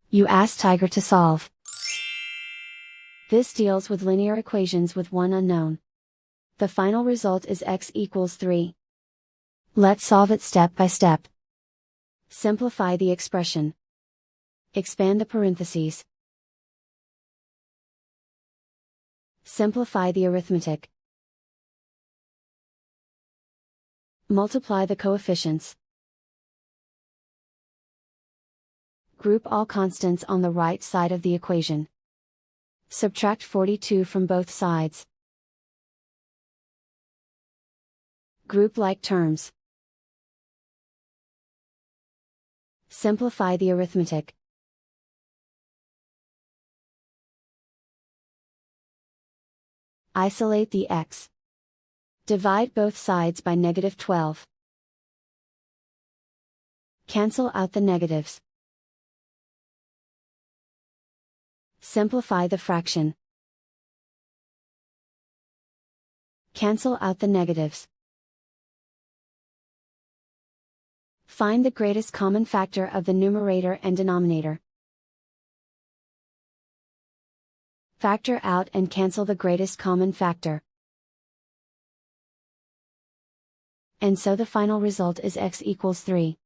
You ask Tiger to solve. This deals with linear equations with one unknown. The final result is x equals 3. Let's solve it step by step. Simplify the expression. Expand the parentheses. Simplify the arithmetic. Multiply the coefficients. Group all constants on the right side of the equation. Subtract 42 from both sides. Group like terms. Simplify the arithmetic. Isolate the x. Divide both sides by -12. Cancel out the negatives. Simplify the fraction. Cancel out the negatives. Find the greatest common factor of the numerator and denominator. Factor out and cancel the greatest common factor. And so the final result is x equals 3.